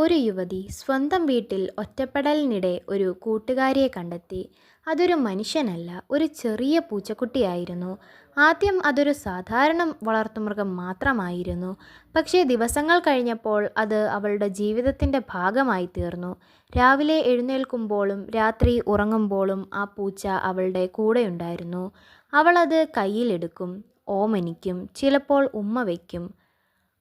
ഒരു യുവതി സ്വന്തം വീട്ടിൽ ഒറ്റപ്പെടലിനിടെ ഒരു കൂട്ടുകാരിയെ കണ്ടെത്തി. അതൊരു മനുഷ്യനല്ല, ഒരു ചെറിയ പൂച്ചക്കുട്ടിയായിരുന്നു. ആദ്യം അതൊരു സാധാരണ വളർത്തുമൃഗം മാത്രമായിരുന്നു. പക്ഷേ ദിവസങ്ങൾ കഴിഞ്ഞപ്പോൾ അത് അവളുടെ ജീവിതത്തിൻ്റെ ഭാഗമായി തീർന്നു. രാവിലെ എഴുന്നേൽക്കുമ്പോഴും രാത്രി ഉറങ്ങുമ്പോഴും ആ പൂച്ച അവളുടെ കൂടെയുണ്ടായിരുന്നു. അവളത് കയ്യിലെടുക്കും, ഓമനിക്കും, ചിലപ്പോൾ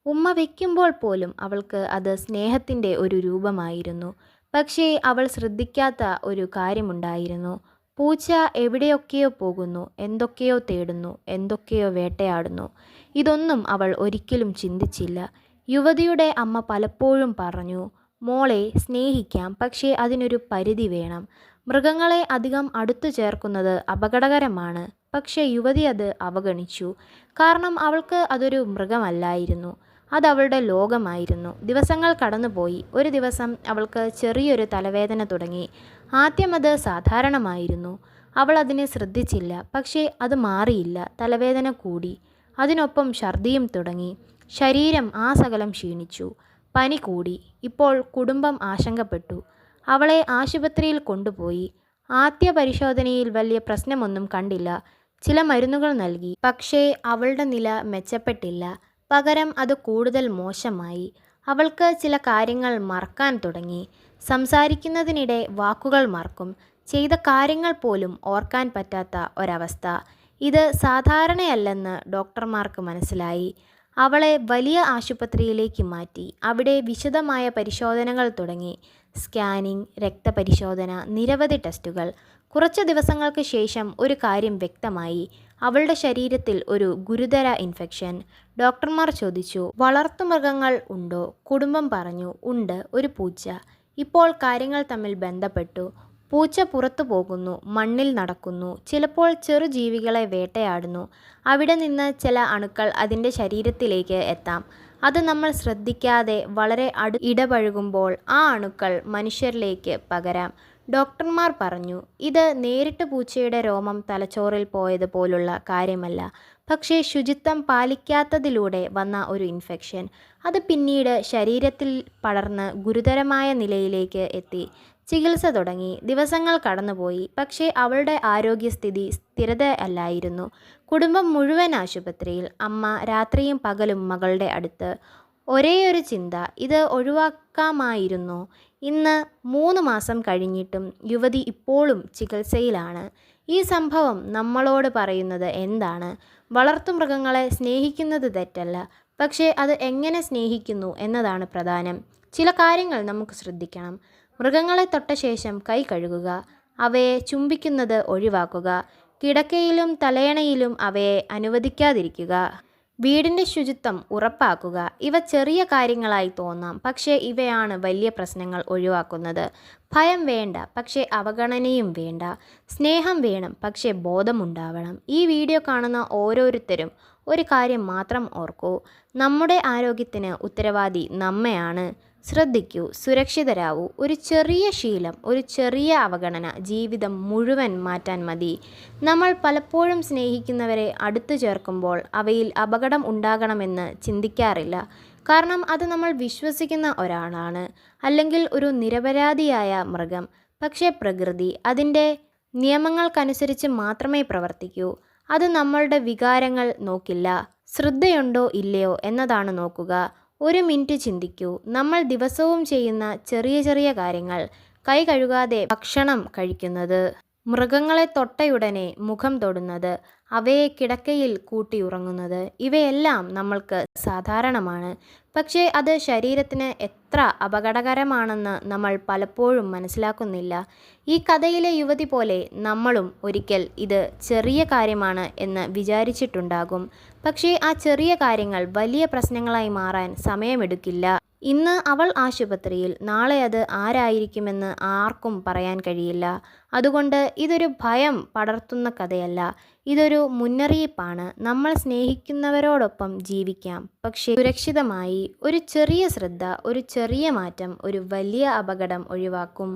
ഉമ്മ വയ്ക്കുമ്പോൾ പോലും അവൾക്ക് അത് സ്നേഹത്തിൻ്റെ ഒരു രൂപമായിരുന്നു. പക്ഷേ അവൾ ശ്രദ്ധിക്കാത്ത ഒരു കാര്യമുണ്ടായിരുന്നു. പൂച്ച എവിടെയൊക്കെയോ പോകുന്നു, എന്തൊക്കെയോ തേടുന്നു, എന്തൊക്കെയോ വേട്ടയാടുന്നു. ഇതൊന്നും അവൾ ഒരിക്കലും ചിന്തിച്ചില്ല. യുവതിയുടെ അമ്മ പലപ്പോഴും പറഞ്ഞു, മോളെ, സ്നേഹിക്കാം, പക്ഷേ അതിനൊരു പരിധി വേണം. മൃഗങ്ങളെ അധികം അടുത്തു ചേർക്കുന്നത് അപകടകരമാണ്. പക്ഷേ യുവതി അത് അവഗണിച്ചു. കാരണം അവൾക്ക് അതൊരു മൃഗമല്ലായിരുന്നു, അതവളുടെ ലോകമായിരുന്നു. ദിവസങ്ങൾ കടന്നുപോയി. ഒരു ദിവസം അവൾക്ക് ചെറിയൊരു തലവേദന തുടങ്ങി. ആദ്യം അത് സാധാരണമായിരുന്നു. അവൾ അതിനെ ശ്രദ്ധിച്ചില്ല. പക്ഷേ അത് മാറിയില്ല. തലവേദന കൂടി. അതിനൊപ്പം ഛർദിയും തുടങ്ങി. ശരീരം ആസകലം ക്ഷീണിച്ചു. പനി കൂടി. ഇപ്പോൾ കുടുംബം ആശങ്കപ്പെട്ടു. അവളെ ആശുപത്രിയിൽ കൊണ്ടുപോയി. ആദ്യ പരിശോധനയിൽ വലിയ പ്രശ്നമൊന്നും കണ്ടില്ല. ചില മരുന്നുകൾ നൽകി. പക്ഷേ അവളുടെ നില മെച്ചപ്പെട്ടില്ല. പകരം അത് കൂടുതൽ മോശമായി. അവൾക്ക് ചില കാര്യങ്ങൾ മറക്കാൻ തുടങ്ങി. സംസാരിക്കുന്നതിനിടെ വാക്കുകൾ മറക്കും. ചെയ്ത കാര്യങ്ങൾ പോലും ഓർക്കാൻ പറ്റാത്ത ഒരവസ്ഥ. ഇത് സാധാരണയല്ലെന്ന് ഡോക്ടർമാർക്ക് മനസ്സിലായി. അവളെ വലിയ ആശുപത്രിയിലേക്ക് മാറ്റി. അവിടെ വിശദമായ പരിശോധനകൾ തുടങ്ങി. സ്കാനിംഗ്, രക്തപരിശോധന, നിരവധി ടെസ്റ്റുകൾ. കുറച്ച് ദിവസങ്ങൾക്ക് ശേഷം ഒരു കാര്യം വ്യക്തമായി. അവളുടെ ശരീരത്തിൽ ഒരു ഗുരുതര ഇൻഫെക്ഷൻ. ഡോക്ടർമാർ ചോദിച്ചു, വളർത്തുമൃഗങ്ങൾ ഉണ്ടോ? കുടുംബം പറഞ്ഞു, ഉണ്ട്, ഒരു പൂച്ച. ഇപ്പോൾ കാര്യങ്ങൾ തമ്മിൽ ബന്ധപ്പെട്ടു. പൂച്ച പുറത്തു പോകുന്നു, മണ്ണിൽ നടക്കുന്നു, ചിലപ്പോൾ ചെറുജീവികളെ വേട്ടയാടുന്നു. അവിടെ നിന്ന് ചില അണുക്കൾ അതിൻ്റെ ശരീരത്തിലേക്ക് എത്താം. അത് നമ്മൾ ശ്രദ്ധിക്കാതെ വളരെ ഇടപഴകുമ്പോൾ ആ അണുക്കൾ മനുഷ്യരിലേക്ക് പകരാം. ഡോക്ടർമാർ പറഞ്ഞു, ഇത് നേരിട്ട് പൂച്ചയുടെ രോമം തലച്ചോറിൽ പോയത് പോലുള്ള കാര്യമല്ല, പക്ഷേ ശുചിത്വം പാലിക്കാത്തതിലൂടെ വന്ന ഒരു ഇൻഫെക്ഷൻ. അത് പിന്നീട് ശരീരത്തിൽ പടർന്ന് ഗുരുതരമായ നിലയിലേക്ക് എത്തി. ചികിത്സ തുടങ്ങി. ദിവസങ്ങൾ കടന്നുപോയി. പക്ഷേ അവളുടെ ആരോഗ്യസ്ഥിതി സ്ഥിരതയല്ലായിരുന്നു. കുടുംബം മുഴുവൻ ആശുപത്രിയിൽ. അമ്മ രാത്രിയും പകലും മകളുടെ അടുത്ത്. ഒരേയൊരു ചിന്ത, ഇത് ഒഴിവാക്കാമായിരുന്നോ? ഇന്ന് 3 മാസം കഴിഞ്ഞിട്ടും യുവതി ഇപ്പോഴും ചികിത്സയിലാണ്. ഈ സംഭവം നമ്മളോട് പറയുന്നത് എന്താണ്? വളർത്തുമൃഗങ്ങളെ സ്നേഹിക്കുന്നത് തെറ്റല്ല, പക്ഷേ അത് എങ്ങനെ സ്നേഹിക്കുന്നു എന്നതാണ് പ്രധാനം. ചില കാര്യങ്ങൾ നമുക്ക് ശ്രദ്ധിക്കണം. മൃഗങ്ങളെ തൊട്ട ശേഷം കൈ കഴുകുക. അവയെ ചുംബിക്കുന്നത് ഒഴിവാക്കുക. കിടക്കയിലും തലയണയിലും അവയെ അനുവദിക്കാതിരിക്കുക. വീടിൻ്റെ ശുചിത്വം ഉറപ്പാക്കുക. ഇവ ചെറിയ കാര്യങ്ങളായി തോന്നാം, പക്ഷേ ഇവയാണ് വലിയ പ്രശ്നങ്ങൾ ഒഴിവാക്കുന്നത്. ഭയം വേണ്ട, പക്ഷേ അവഗണനയും വേണ്ട. സ്നേഹം വേണം, പക്ഷേ ബോധമുണ്ടാവണം. ഈ വീഡിയോ കാണുന്ന ഓരോരുത്തരും ഒരു കാര്യം മാത്രം ഓർക്കൂ, നമ്മുടെ ആരോഗ്യത്തിന് ഉത്തരവാദി നമ്മയാണ്. ശ്രദ്ധിക്കൂ, സുരക്ഷിതരാവൂ. ഒരു ചെറിയ ശീലം, ഒരു ചെറിയ അവഗണന ജീവിതം മുഴുവൻ മാറ്റാൻ മതി. നമ്മൾ പലപ്പോഴും സ്നേഹിക്കുന്നവരെ അടുത്തു ചേർക്കുമ്പോൾ അവയിൽ അപകടം ഉണ്ടാകണമെന്ന് ചിന്തിക്കാറില്ല. കാരണം അത് നമ്മൾ വിശ്വസിക്കുന്ന ഒരാളാണ്, അല്ലെങ്കിൽ ഒരു നിരപരാധിയായ മൃഗം. പക്ഷേ പ്രകൃതി അതിൻ്റെ നിയമങ്ങൾക്കനുസരിച്ച് മാത്രമേ പ്രവർത്തിക്കൂ. അത് നമ്മളുടെ വികാരങ്ങൾ നോക്കില്ല. ശ്രദ്ധയുണ്ടോ ഇല്ലയോ എന്നതാണ് നോക്കുക. ഒരു മിനിറ്റ് ചിന്തിക്കൂ. നമ്മൾ ദിവസവും ചെയ്യുന്ന ചെറിയ ചെറിയ കാര്യങ്ങൾ, കൈ കഴുകാതെ ഭക്ഷണം കഴിക്കുന്നത്, മൃഗങ്ങളെ തൊട്ടയുടനെ മുഖം തൊടുന്നത്, അവയെ കിടക്കയിൽ കൂട്ടിയുറങ്ങുന്നത്, ഇവയെല്ലാം നമ്മൾക്ക് സാധാരണമാണ്. പക്ഷേ അത് ശരീരത്തിന് എത്ര അപകടകരമാണെന്ന് നമ്മൾ പലപ്പോഴും മനസ്സിലാക്കുന്നില്ല. ഈ കഥയിലെ യുവതി പോലെ നമ്മളും ഒരിക്കൽ ഇത് ചെറിയ കാര്യമാണ് എന്ന് വിചാരിച്ചിട്ടുണ്ടാകും. പക്ഷേ ആ ചെറിയ കാര്യങ്ങൾ വലിയ പ്രശ്നങ്ങളായി മാറാൻ സമയമെടുക്കില്ല. ഇന്ന് അവൾ ആശുപത്രിയിൽ, നാളെ അത് ആരായിരിക്കുമെന്ന് ആർക്കും പറയാൻ കഴിയില്ല. അതുകൊണ്ട് ഇതൊരു ഭയം പടർത്തുന്ന കഥയല്ല, ഇതൊരു മുന്നറിയിപ്പാണ്. നമ്മൾ സ്നേഹിക്കുന്നവരോടൊപ്പം ജീവിക്കാം, പക്ഷേ സുരക്ഷിതമായി. ഒരു ചെറിയ ശ്രദ്ധ, ഒരു ചെറിയ മാറ്റം ഒരു വലിയ അപകടം ഒഴിവാക്കും.